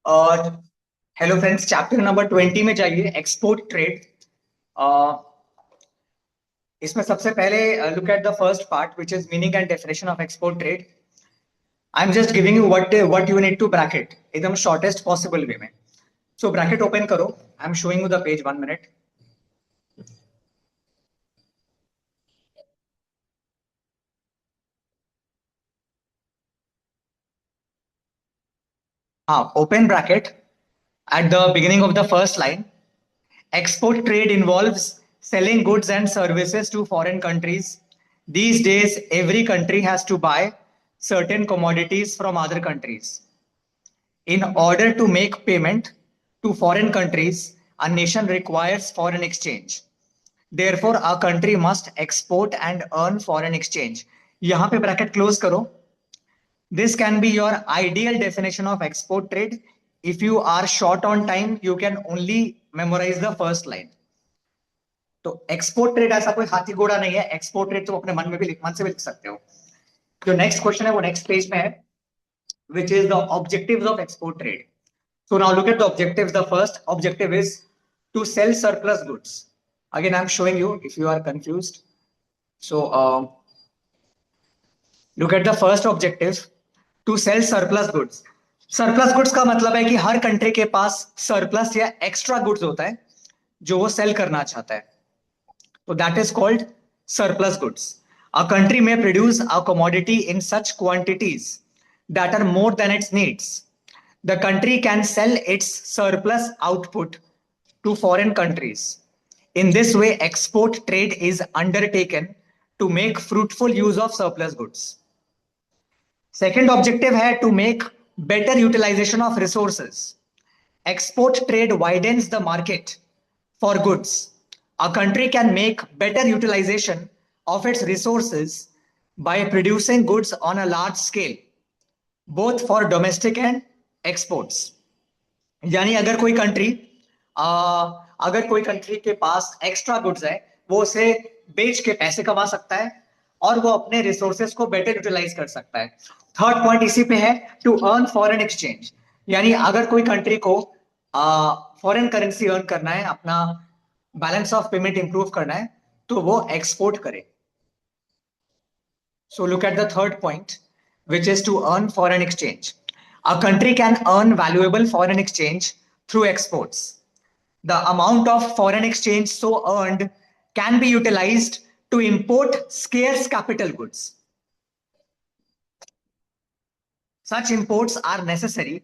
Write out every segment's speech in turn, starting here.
और hello friends, chapter number 20 में जाइए, एक्सपोर्ट ट्रेड। इसमें सबसे पहले look at the first part which is meaning and definition of export trade. I am just giving you what you need to bracket एकदम shortest possible way में। So bracket open करो। I am showing you the page, 1 minute. हाँ, open bracket at the beginning of the first line. Export trade involves selling goods and services to foreign countries. These days, every country has to buy certain commodities from other countries. In order to make payment to foreign countries, a nation requires foreign exchange. Therefore, a country must export and earn foreign exchange. यहाँ पे bracket close करो। This can be your ideal definition of export trade. If you are short on time, you can only memorize the first line. तो export trade ऐसा कोई हाथी घोड़ा नहीं है। एक्सपोर्ट ट्रेड तुम अपने मन से भी लिख सकते हो। जो नेक्स्ट क्वेश्चन है वो नेक्स्ट पेज में है, which is the objectives of export trade. So now look at the objectives. The first objective is to sell surplus goods. Again, I'm showing you if you are confused. So look at the first objective, to sell surplus goods. Surplus goods का मतलब है कि हर country के पास surplus या extra goods होता है जो वो सेल करना चाहता है। तो that is called surplus goods. A country may produce a commodity in such quantities that are more than its needs. The country can sell its surplus output to foreign countries. In this way, export trade is undertaken to make fruitful use of surplus goods. Second objective है to make better utilization of resources. Export trade widens the market for goods. A country can make better utilization of its resources by producing goods on a large scale, both for domestic and exports. यानी अगर कोई country के पास extra goods है, वो उसे बेच के पैसे कमा सकता है और वो अपने रिसोर्सेज को बेटर यूटिलाइज कर सकता है। थर्ड पॉइंट इसी पे है, टू अर्न फॉरेन एक्सचेंज। यानी अगर कोई कंट्री को फॉरेन करेंसी अर्न करना है, अपना बैलेंस ऑफ पेमेंट इंप्रूव करना है, तो वो एक्सपोर्ट करे। So look at the third point, which is to earn foreign exchange. A country can earn valuable foreign exchange through exports. The amount of foreign exchange so earned can be utilized to import scarce capital goods. Such imports are necessary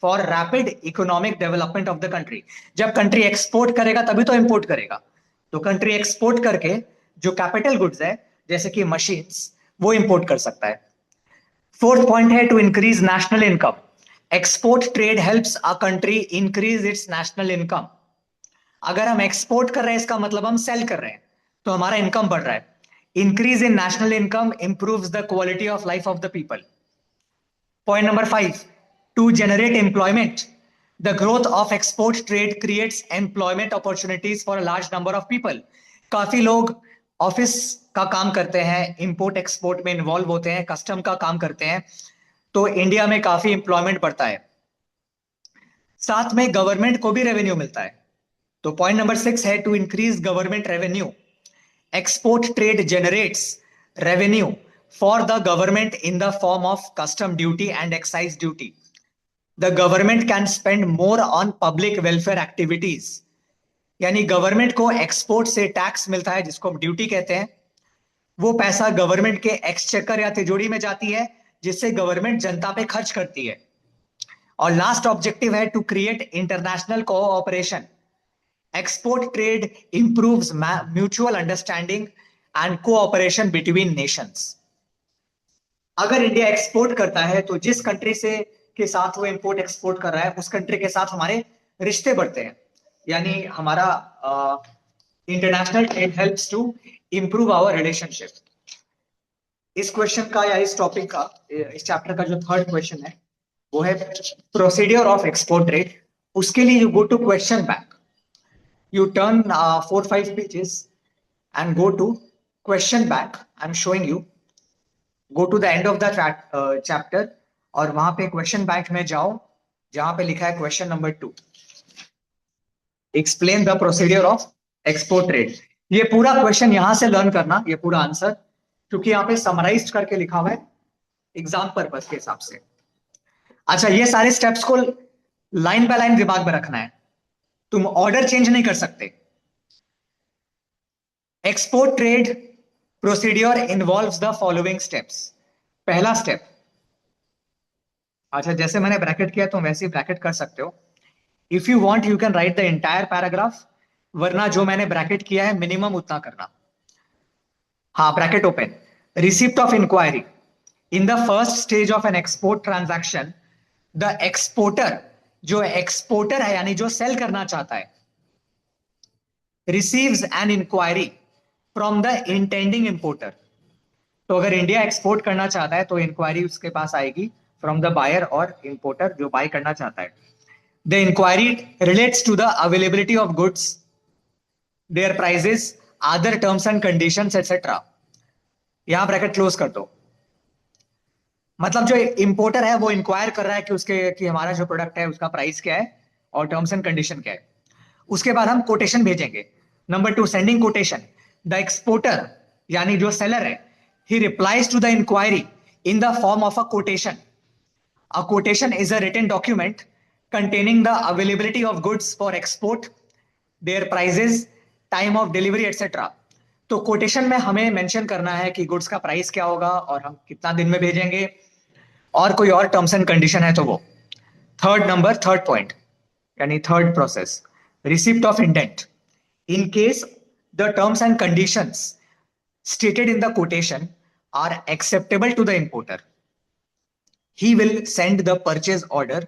for rapid economic development of the country. जब country export करेगा तभी तो import करेगा। तो country export करके जो capital goods है, जैसे कि मशीन्स, वो इंपोर्ट कर सकता है। फोर्थ पॉइंट है to increase national income. Export trade helps a country increase its national income. अगर हम एक्सपोर्ट कर रहे हैं, इसका मतलब हम सेल कर रहे हैं, तो हमारा इनकम बढ़ रहा है। Increase in national income improves the quality of life of the people. Point number 5, to generate employment. The growth of export trade creates employment opportunities for a large number of people. काफी लोग office का काम करते हैं, import export में involve होते हैं, custom का काम करते हैं, तो इंडिया में काफी इंप्लॉयमेंट बढ़ता है। साथ में गवर्नमेंट को भी रेवेन्यू मिलता है। तो पॉइंट नंबर 6 है to increase government revenue. Export trade generates revenue for the government in the form of custom duty and excise duty. The government can spend more on public welfare activities. यानी government को export से tax मिलता है, जिसको हम duty कहते हैं। वो पैसा गवर्नमेंट के एक्सचेकर या तिजोरी में जाती है, जिससे गवर्नमेंट जनता पे खर्च करती है। और लास्ट ऑब्जेक्टिव है to create international cooperation. Export trade improves mutual understanding and cooperation between nations. अगर इंडिया एक्सपोर्ट करता है तो जिस कंट्री से के साथ वो इंपोर्ट एक्सपोर्ट कर रहा है, उस कंट्री के साथ हमारे रिश्ते बढ़ते हैं। यानी हमारा international trade helps to improve our relationship. इस क्वेश्चन का या इस टॉपिक का, इस चैप्टर का जो थर्ड क्वेश्चन है वो है प्रोसीडियर ऑफ एक्सपोर्ट ट्रेड। उसके लिए you go to question bank, you turn 4-5 pages and go to question bank. I'm showing you. Go to the end of the chapter और वहां पे क्वेश्चन बैंक में जाओ, जहां पे लिखा है question number 2, explain the procedure of export trade. ये पूरा क्वेश्चन यहां से लर्न करना, ये पूरा आंसर, क्योंकि यहां पे समराइज करके लिखा हुआ है एग्जाम पर्पस के हिसाब से। अच्छा, ये सारे स्टेप्स को लाइन बाय लाइन दिमाग में रखना है, तुम ऑर्डर चेंज नहीं कर सकते। Export trade procedure involves the following steps. पहला स्टेप, अच्छा जैसे मैंने ब्रैकेट किया तुम वैसे ही ब्रैकेट कर सकते हो। If you want you can write the entire paragraph, वरना जो मैंने ब्रैकेट किया है मिनिमम उतना करना। हाँ, bracket open. Receipt of inquiry in the first stage of an export transaction, the exporter, जो एक्सपोर्टर है यानी जो सेल करना चाहता है, receives an inquiry from the intending importer. तो अगर इंडिया एक्सपोर्ट करना चाहता है तो इंक्वायरी उसके पास आएगी फ्रॉम द बायर और इंपोर्टर जो बाय करना चाहता है। The inquiry relates to the availability of goods, their prices, other terms and conditions etcetera. यहां ब्रैकेट क्लोज कर दो। मतलब जो इंपोर्टर है वो इंक्वायर कर रहा है कि उसके कि हमारा जो प्रोडक्ट है उसका प्राइस क्या है और टर्म्स एंड कंडीशन क्या है। उसके बाद हम कोटेशन भेजेंगे। Number 2, sending quotation. The exporter यानी जो सेलर है, he replies to the inquiry in the form of a quotation. A quotation is a written document containing the availability of goods for export, their prices, time of delivery etc. तो quotation में हमें mention करना है कि goods का price क्या होगा और हम कितना दिन में भेजेंगे, और कोई और टर्म्स एंड कंडीशन है तो वो। थर्ड पॉइंट यानी third process, receipt of indent. In case the terms and conditions stated in the quotation are acceptable to the importer, he will send the purchase order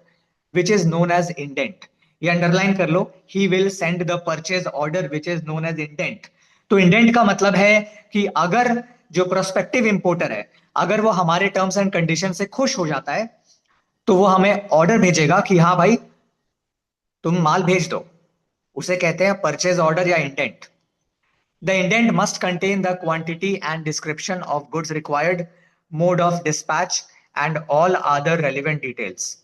which is known as indent। ये underline कर लो, he will send the purchase order which is known as indent। तो indent का मतलब है कि अगर जो prospective importer है, अगर वो हमारे टर्म्स एंड कंडीशन से खुश हो जाता है तो वो हमें ऑर्डर भेजेगा कि हाँ भाई तुम माल भेज दो। उसे कहते हैं परचेज ऑर्डर या indent. The indent must contain the quantity and description of goods required, mode of dispatch and all other relevant details.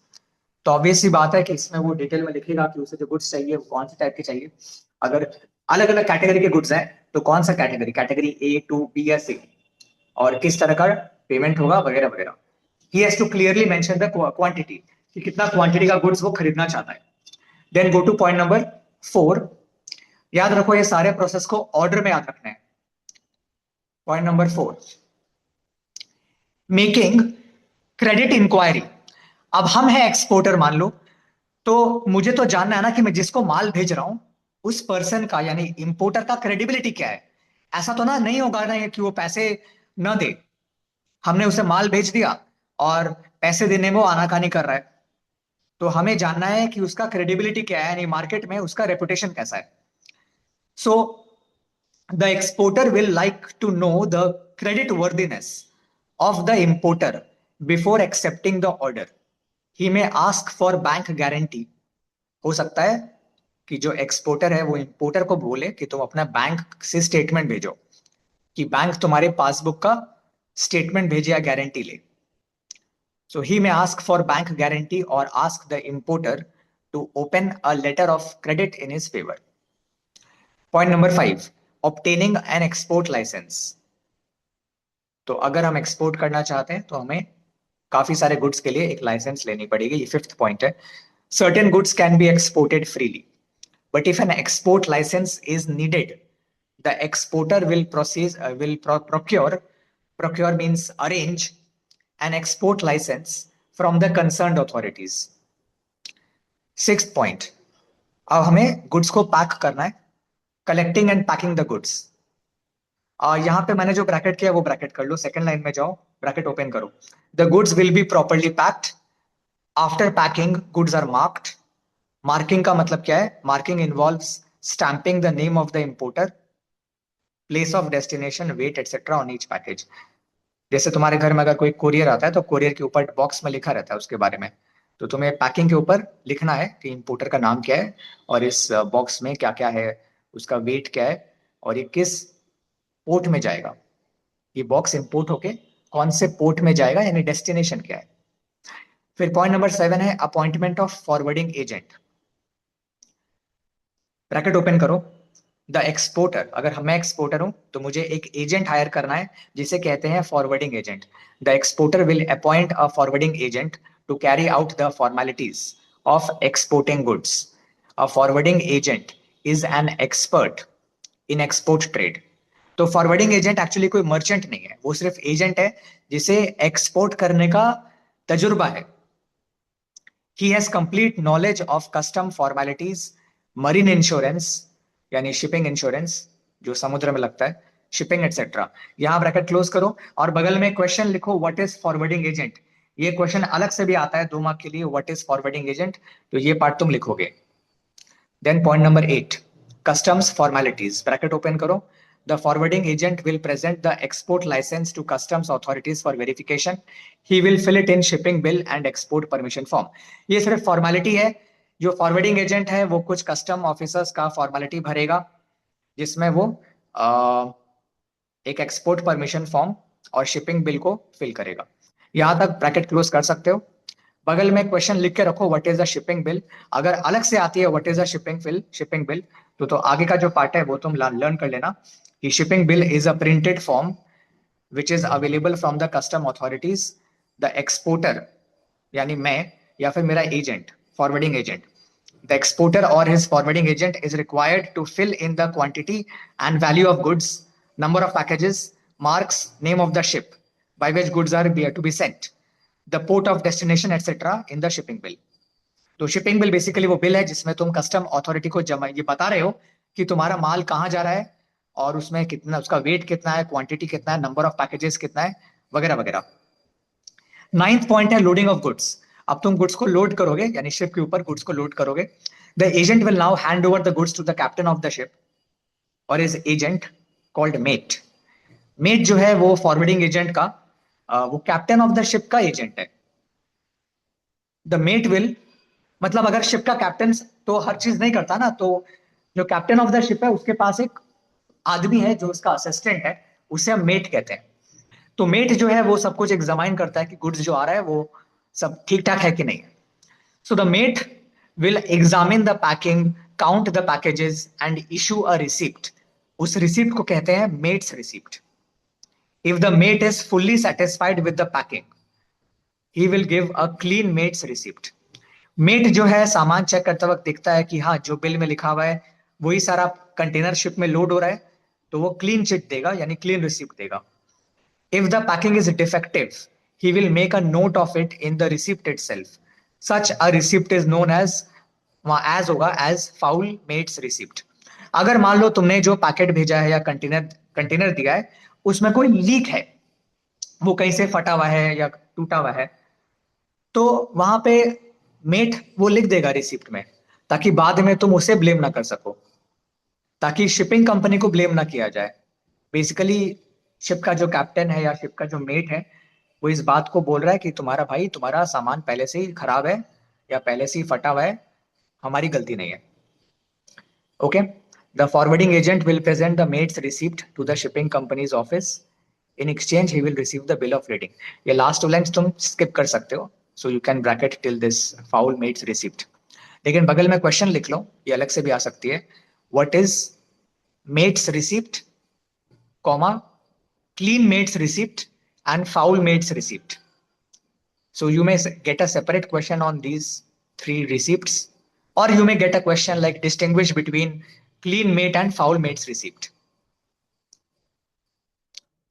तो ऑब्वियस सी बात है कि इसमें वो डिटेल में लिखेगा कि उसे जो गुड्स चाहिए वो कौन से टाइप के चाहिए। अगर अलग अलग कैटेगरी के गुड्स हैं तो कौन सा category, category A to B या सी, और किस तरह का पेमेंट होगा वगैरह वगैरह। He has to clearly mention the quantity, कि कितना क्वांटिटी का गुड्स वो खरीदना चाहता है। Then go to point number 4। याद रखो ये सारे प्रोसेस को ऑर्डर में याद रखना है। Point number 4, making credit inquiry. अब हम है एक्सपोर्टर मान लो, तो मुझे तो जानना है ना कि मैं जिसको माल भेज रहा हूं उस पर्सन का यानी इंपोर्टर का क्रेडिबिलिटी क्या है। ऐसा तो ना नहीं होगा ना कि वो पैसे न दे, हमने उसे माल भेज दिया और पैसे देने में वो आनाकानी कर रहा है। तो हमें जानना है कि उसका क्रेडिबिलिटी क्या है, यानी मार्केट में उसका रेपुटेशन कैसा है। So the exporter will like to know the credit worthiness of the importer before accepting the order. He may ask for bank guarantee. हो सकता है कि जो एक्सपोर्टर है वो इंपोर्टर को बोले कि तुम अपना बैंक से स्टेटमेंट भेजो, कि बैंक तुम्हारे पासबुक का स्टेटमेंट भेजे या गारंटी ले। So he may ask for bank guarantee और ask the importer to open a letter of credit in his favour. Point number 5, obtaining an export licence. तो अगर हम एक्सपोर्ट करना चाहते हैं तो हमें काफी सारे गुड्स के लिए एक लाइसेंस लेनी पड़ेगी, ये 5th पॉइंट है। Certain goods can be exported freely, but if an export license is needed, the exporter will procure means arrange an export license from the concerned authorities। 6th point, अब हमें goods को pack करना है, collecting and packing the goods. यहां पे मैंने जो bracket किया वो ब्रैकेट कर लो, सेकंड लाइन में जाओ, ब्रैकेट ओपन करो। The goods will be properly packed, after packing goods are marked. Marking का मतलब क्या है, marking involves stamping the name of the importer, place of destination, weight etcetera on each package. जैसे तुम्हारे घर में अगर कोई कोरियर आता है तो कोरियर के ऊपर बॉक्स में लिखा रहता है उसके बारे में, तो तुम्हें पैकिंग के ऊपर लिखना है कि इंपोर्टर का नाम क्या है और इस बॉक्स में क्या क्या है, उसका वेट क्या है और ये किस पोर्ट में जाएगा। ये बॉक्स इंपोर्ट होके कौन से पोर्ट में जाएगा यानी डेस्टिनेशन क्या है। फिर पॉइंट नंबर 7 है appointment of forwarding agent. Bracket open करो। द एक्सपोर्टर, अगर मैं एक्सपोर्टर हूं तो मुझे एक एजेंट हायर करना है जिसे कहते हैं forwarding agent. The exporter will appoint a forwarding agent to carry out the formalities of exporting goods. A forwarding agent is an expert in export trade. तो फॉरवर्डिंग एजेंट एक्चुअली कोई मर्चेंट नहीं है, वो सिर्फ एजेंट है जिसे एक्सपोर्ट करने का तजुर्बा है। He has complete knowledge of custom formalities, marine insurance यानी शिपिंग इंश्योरेंस जो समुद्र में लगता है, शिपिंग एटसेट्रा। यहां ब्रैकेट क्लोज करो और बगल में क्वेश्चन लिखो व्हाट इज फॉरवर्डिंग एजेंट। ये क्वेश्चन अलग से भी आता है 2 मार्क के लिए, व्हाट इज फॉरवर्डिंग एजेंट, तो ये पार्ट तुम लिखोगे। Then point number 8, customs formalities, bracket open करो। The forwarding agent will present the export license to customs authorities for verification. He will fill it in shipping bill and export permission form. ये सिर्फ formality है। जो forwarding agent है वो कुछ custom officers का formality भरेगा जिसमें वो एक एक्सपोर्ट परमिशन फॉर्म और शिपिंग बिल को फिल करेगा। यहां तक ब्रैकेट क्लोज कर सकते हो। बगल में क्वेश्चन लिख के रखो what is the shipping bill. अगर अलग से आती है what is the shipping bill तो आगे का जो पार्ट है वो तुम लर्न कर लेना कि shipping bill is a printed form which is available from the custom authorities. The exporter यानी मैं या फिर मेरा agent, forwarding agent, the exporter or his forwarding agent is required to fill in the quantity and value of goods, number of packages, marks, name of the ship by which goods are to be sent, the port of destination, etc. in the shipping bill. तो shipping bill basically वो bill है जिसमें तुम custom authority को जमा ये बता रहे हो कि तुम्हारा माल कहाँ जा रहा है और उसमें कितना, उसका वेट कितना है, क्वांटिटी कितना है, नंबर ऑफ पैकेजेस कितना है, वगैरह वगैरह। 9th पॉइंट है लोडिंग ऑफ गुड्स। अब तुम गुड्स को लोड करोगे यानी शिप के ऊपर गुड्स को लोड करोगे। The agent will now hand over the goods to the captain of the ship और is agent called mate. Mate जो है वो फॉरवर्डिंग एजेंट का वो कैप्टन ऑफ द शिप का एजेंट है। द मेट विल, मतलब अगर शिप का कैप्टन तो हर चीज नहीं करता ना, तो जो कैप्टन ऑफ द शिप है उसके पास एक आदमी है जो उसका असिस्टेंट है, उसे हम मेट कहते हैं। तो मेट जो है वो सब कुछ एग्जामाइन करता है कि गुड्स जो आ रहा है वो सब ठीक ठाक है कि नहीं। So the mate will examine the packing, count the packages and issue a receipt. उस रिसिप्ट को कहते हैं mate's receipt. If the mate is fully satisfied with the packing he will give a clean mate's receipt. Mate जो है सामान check करते वक्त देखता है कि हाँ जो बिल में लिखा हुआ है वही सारा कंटेनर शिप में लोड हो रहा है, तो वो क्लीन चिट देगा यानी क्लीन रिसिप्ट देगा। If the packing is defective, he will make a note of it in the receipt itself. Such a receipt is known as होगा as foul mates receipt. अगर मान लो तुमने जो पैकेट भेजा है या कंटेनर कंटेनर दिया है उसमें कोई लीक है, वो कहीं से फटा हुआ है या टूटा हुआ है, तो वहां पे मेट वो लिख देगा रिसिप्ट में ताकि बाद में तुम उसे ब्लेम ना कर सको, ताकि शिपिंग कंपनी को ब्लेम ना किया जाए। बेसिकली शिप का जो कैप्टन है या शिप का जो मेट है वो इस बात को बोल रहा है कि तुम्हारा भाई, तुम्हारा सामान पहले से ही खराब है या पहले से ही फटा हुआ है, हमारी गलती नहीं है। Okay, the forwarding agent will present the mate's receipt to the shipping company's office. In exchange he will receive the bill of lading। ये लास्ट टू लाइंस तुम स्किप कर सकते हो, so you can bracket till this foul mate's receipt. लेकिन बगल में question लिख लो, ये अलग से भी आ सकती है, what is mate's receipt, comma, clean mates receipt and foul mates receipt. So you may get a separate question on these 3 receipts, or you may get a question like distinguish between clean mate and foul mates receipt.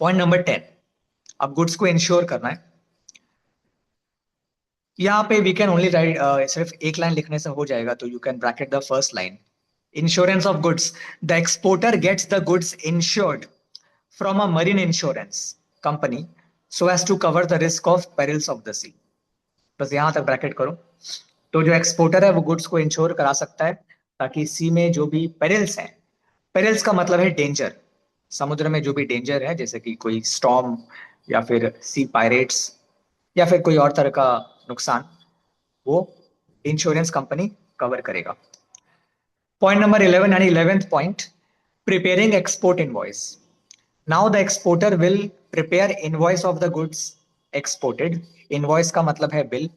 Point number 10, अब goods को ensure करना है। यहाँ पे we can only right, सिर्फ एक line लिखने से हो जाएगा, तो you can bracket the first line. Insurance of goods, the exporter gets the goods insured from a marine insurance company so as to cover the risk of perils of the sea। बस यहां तक bracket करो। तो जो exporter है वो goods को ensure करा सकता है ताकि सी में जो भी पेरिल्स हैं, पेरिल्स का मतलब है डेंजर, समुद्र में जो भी डेंजर है जैसे कि कोई स्टॉर्म या फिर सी पायरेट्स या फिर कोई और तरह का नुकसान, वो इंश्योरेंस कंपनी कवर करेगा। पॉइंट नंबर 11 यानी 11th point, preparing export invoice. Now the exporter will prepare invoice of the goods exported। Invoice का मतलब है bill.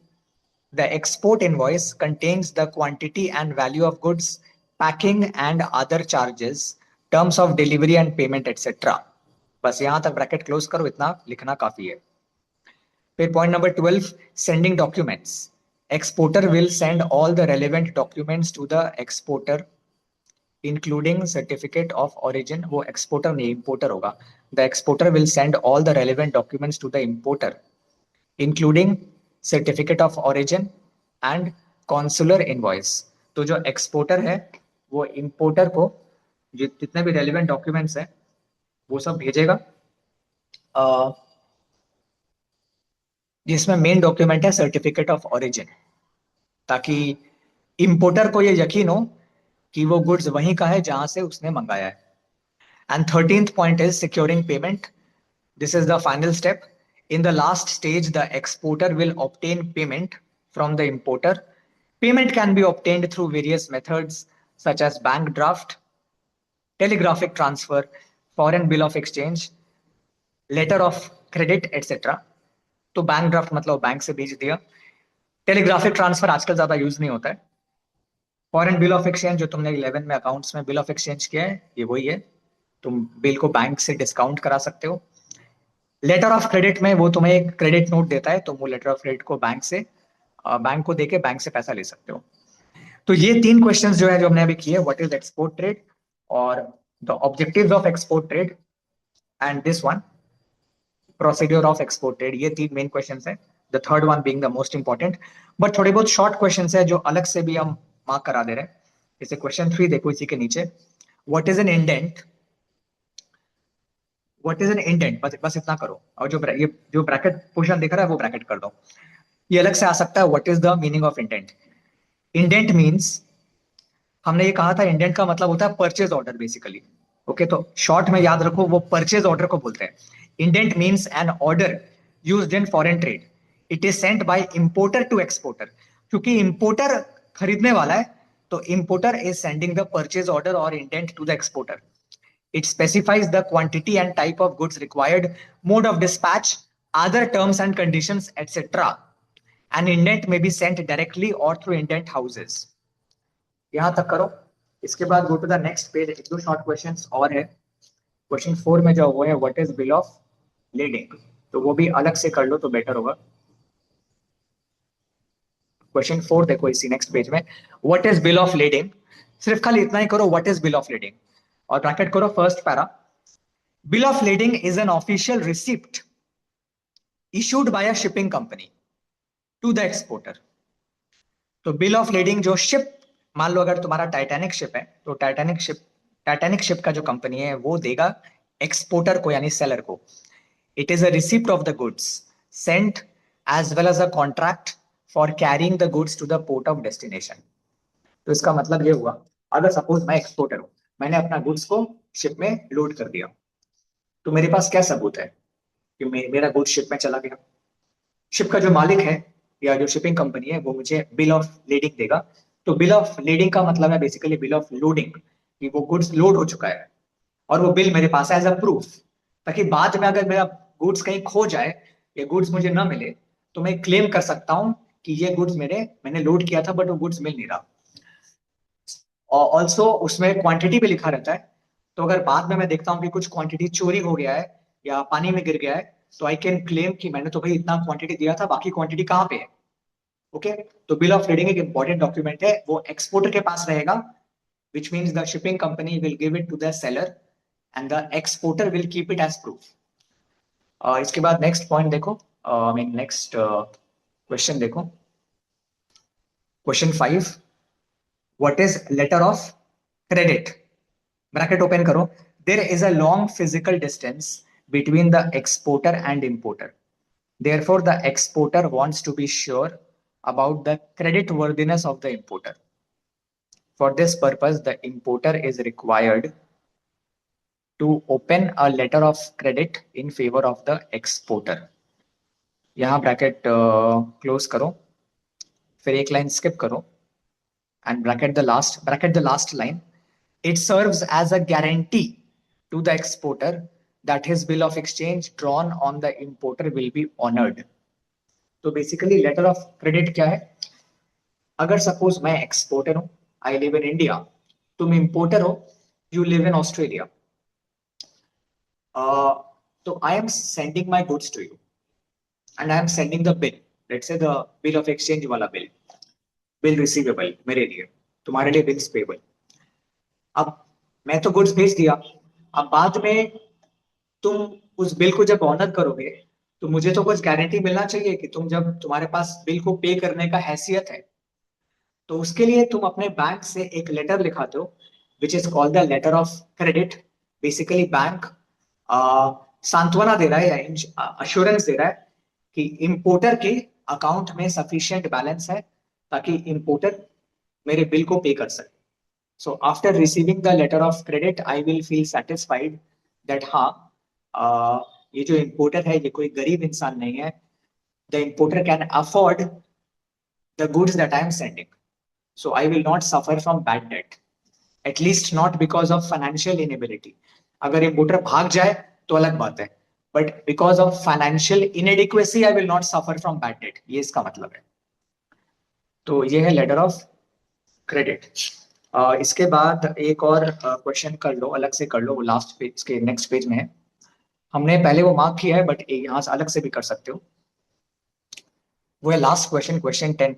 The export invoice contains the quantity and value of goods, packing and other charges, terms of delivery and payment, etc. बस यहां तक bracket close करो, इतना लिखना काफी है. फिर point number 12, sending documents. Exporter will send all the relevant documents to the exporter including certificate of origin. वो एक्सपोर्टर नहीं, इंपोर्टर होगा. The exporter will send all the relevant documents to the importer including certificate of origin and consular invoice. तो जो exporter है वो importer को जितने भी रेलिवेंट डॉक्यूमेंट्स है वो सब भेजेगा, जिसमें मेन डॉक्यूमेंट है सर्टिफिकेट ऑफ ऑरिजिन, ताकि इंपोर्टर को ये यकीन हो कि वो गुड्स वहीं का है जहां से उसने मंगाया है. And 13th point is securing payment. This is the final step. In the last stage, the exporter will obtain payment from the importer. Payment can be obtained through various methods such as bank draft, telegraphic transfer, foreign bill of exchange, letter of credit, etc. तो bank draft मतलब bank से भेज दिया. Telegraphic transfer आजकल ज्यादा use नहीं होता है. फॉरेन बिल ऑफ एक्सचेंज जो तुमने 11 में अकाउंट्स में बिल ऑफ एक्सचेंज किया है, ये वही है. तुम बिल को बैंक से डिस्काउंट करा सकते हो. लेटर ऑफ क्रेडिट में वो तुम्हें एक क्रेडिट नोट देता है, तुम वो लेटर ऑफ क्रेडिट को बैंक को देके बैंक से पैसा ले सकते हो. तो ये 3 क्वेश्चंस जो है जो हमने अभी किए, व्हाट इज एक्सपोर्ट ट्रेड और the objectives of export trade and this one procedure of export trade. ये 3 मेन क्वेश्चंस है, the third one being the most important. But थोड़े बहुत शॉर्ट क्वेश्चंस है जो अलग से भी हम मार्क करा दे रहे हैं. जैसे क्वेश्चन 3 देखो इसी के नीचे, what is an indent. What is an indent, बस इतना करो. और ये जो ब्रैकेट पोर्शन दिख रहा है वो ब्रैकेट कर दो. ये अलग से आ सकता है, what is the meaning of indent. Indent means, हमने ये कहा था इंडेंट का मतलब होता है परचेज ऑर्डर बेसिकली. ओके, तो शॉर्ट में याद रखो वो परचेज ऑर्डर को बोलते हैं. Indent means an order used in foreign trade. It is sent by importer to exporter. क्योंकि इंपोर्टर खरीदने वाला है, तो importer is sending the purchase order और indent to the exporter. It specifies the quantity and type of goods required, mode of dispatch, other terms and conditions, etc. An indent may be sent directly or through indent houses. यहां तक करो. इसके बाद go to the next page. एक दो short questions और है. Question 4 में जो वो है what is bill of leading, तो वो भी अलग से कर लो तो बेटर होगा. क्वेश्चन 4 देखो इसी नेक्स्ट पेज में, what is bill of leading. सिर्फ खाली इतना ही करो, what is bill of leading और ब्रैकेट करो first para. Bill of lading is an official receipt issued by a shipping company to the exporter. तो बिल ऑफ लीडिंग जो ship, मान लो अगर तुम्हारा टाइटैनिक शिप है, तो टाइटैनिक शिप का जो कंपनी है वो देगा एक्सपोर्टर को यानी सेलर को. It is a receipt of the goods sent as well as a contract for carrying the goods to the port of destination. तो इसका मतलब ये हुआ, अगर सपोज मैं एक्सपोर्टर हूं, मैंने अपना गुड्स को शिप में लोड कर दिया, तो मेरे पास क्या सबूत है कि मेरा गुड्स शिप में चला गया. शिप का जो मालिक है या जो शिपिंग कंपनी है वो मुझे बिल ऑफ लीडिंग देगा. तो बिल ऑफ लीडिंग का मतलब है बेसिकली बिल ऑफ लोडिंग, कि वो गुड्स लोड हो चुका है और वो बिल मेरे पास है एज अ प्रूफ, ताकि बाद में अगर मेरा गुड्स कहीं खो जाए या गुड्स मुझे ना मिले तो मैं क्लेम कर सकता हूं कि ये गुड्स मैंने लोड किया था बट वो गुड्स मिल नहीं रहा. और ऑल्सो उसमें क्वांटिटी भी लिखा रहता है. तो अगर बाद में मैं देखता हूँ कि कुछ क्वांटिटी चोरी हो गया है या पानी में गिर गया है, तो आई कैन क्लेम कि मैंने तो भाई इतना क्वांटिटी दिया था, बाकी क्वांटिटी कहाँ पे है. ओके, तो बिल ऑफ लीडिंग एक इंपॉर्टेंट डॉक्यूमेंट है, वो एक्सपोर्टर के पास रहेगा, which means the shipping company will give it to the seller and the exporter will keep it as proof. इसके बाद नेक्स्ट पॉइंट देखो, आई मीन नेक्स्ट क्वेश्चन देखो. Question 5, what is letter of credit. Bracket open करो. There is a long physical distance between the exporter and importer. Therefore, the exporter wants to be sure about the credit worthiness of the importer. For this purpose, the importer is required to open a letter of credit in favor of the exporter. यहाँ bracket close करो, फिर एक line skip करो and bracket the last line. It serves as a guarantee to the exporter that his bill of exchange drawn on the importer will be honored. तो basically letter of credit क्या है? अगर suppose मैं exporter हूँ, I live in India, तुम importer हो, you live in Australia, तो I am sending my goods to you and I am sending the bill, let's say the bill of exchange वाला bill, bill receivable मेरे लिए, तुम्हारे लिए bills payable. अब मैं तो गुड्स भेज दिया, अब बाद में तुम उस बिल को जब ऑनर करोगे तो मुझे तो कुछ गारंटी मिलना चाहिए कि तुम जब तुम्हारे पास बिल को पे करने का हैसियत है, तो उसके लिए तुम अपने बैंक से एक लेटर लिखाते हो which is called the letter of credit. Basically bank सांत्वना दे रहा है या अश्योरेंस दे रहा है कि इंपोर्टर के अकाउंट में सफिशिएंट बैलेंस है ताकि इंपोर्टर मेरे बिल को पे कर सके। So after receiving the letter of credit, I will feel satisfied that हाँ, ये जो importer है ये कोई गरीब इंसान नहीं है। The importer can afford the goods that I am sending. So I will not suffer from bad debt. At least not because of financial inability. अगर importer भाग जाए तो अलग बात है, but because of financial inadequacy, I will not suffer from bad debt. ये इसका मतलब है। तो ये है letter of credit। इसके बाद एक और क्वेश्चन कर लो, अलग से कर लो, वो लास्ट पेज के नेक्स्ट पेज में है। हमने पहले वो मार्क किया है बट यहाँ से अलग से भी कर सकते हो। वो है last question, question 10।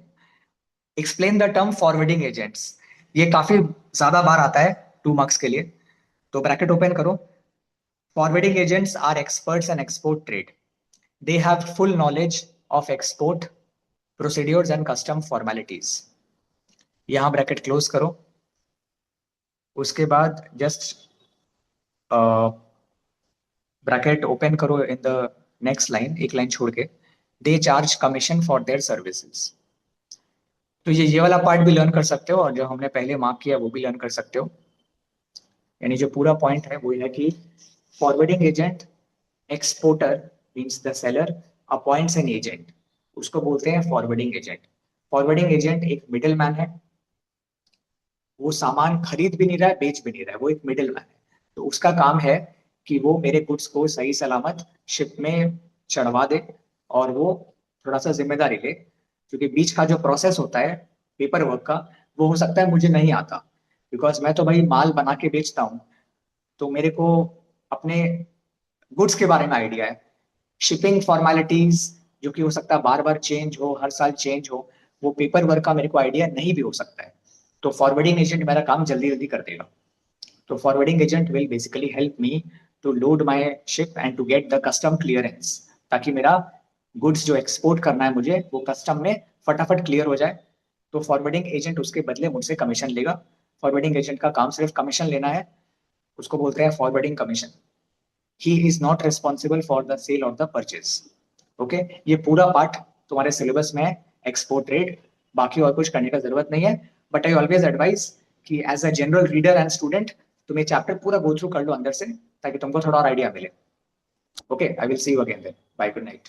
Explain the term forwarding agents. ये काफी ज्यादा बार आता है 2 मार्क्स के लिए, तो ब्रैकेट ओपन करो। Forwarding agents are experts in export trade. They have full knowledge of export procedures and custom formalities. यहाँ ब्रैकेट क्लोज करो। उसके बाद जस्ट ब्रैकेट ओपन करो इन द नेक्स्ट लाइन, एक लाइन छोड़ के, they charge commission for their services. तो ये वाला पार्ट भी लर्न कर सकते हो और जो हमने पहले मार्क किया वो भी लर्न कर सकते हो। यानी जो पूरा पॉइंट है वो है कि forwarding agent, exporter means the seller appoints an agent, उसको बोलते हैं फॉरवर्डिंग एजेंट। फॉरवर्डिंग एजेंट एक मिडिल मैन है, वो सामान खरीद भी नहीं रहा है, बेच भी नहीं रहा है, वो एक मिडिल मैन है। तो उसका काम है कि वो मेरे गुड्स को सही सलामत शिप में चढ़वा दे और वो थोड़ा सा जिम्मेदारी ले, क्योंकि बीच का जो प्रोसेस होता है पेपर वर्क का, वो हो सकता है मुझे नहीं आता, बिकॉज मैं तो भाई माल बना के बेचता हूँ, तो मेरे को अपने गुड्स के बारे में आइडिया है। शिपिंग फॉर्मेलिटीज जो कि हो सकता है बार बार चेंज हो, हर साल चेंज हो, वो पेपर वर्क का मेरे को आइडिया नहीं भी हो सकता है। तो फॉरवर्डिंग एजेंट मेरा काम जल्दी जल्दी कर देगा। तो forwarding agent will basically help me to load my ship and to get the custom clearance, ताकि मेरा गुड्स जो एक्सपोर्ट करना है मुझे वो कस्टम में फटाफट क्लियर हो जाए। तो फॉरवर्डिंग एजेंट उसके बदले मुझसे कमीशन लेगा। फॉरवर्डिंग एजेंट का काम सिर्फ कमीशन लेना है, उसको बोलते हैं forwarding commission. He is not responsible for the sale और द परचेज। ओके, ये पूरा पार्ट तुम्हारे सिलेबस में है, एक्सपोर्ट ट्रेड। बाकी और कुछ करने का जरूरत नहीं है, बट आई ऑलवेज एडवाइस कि as a general reader and student तुम ये चैप्टर पूरा गो थ्रू कर लो अंदर से, ताकि तुमको थोड़ा और आइडिया मिले। Okay, I will see you again then, bye, good night.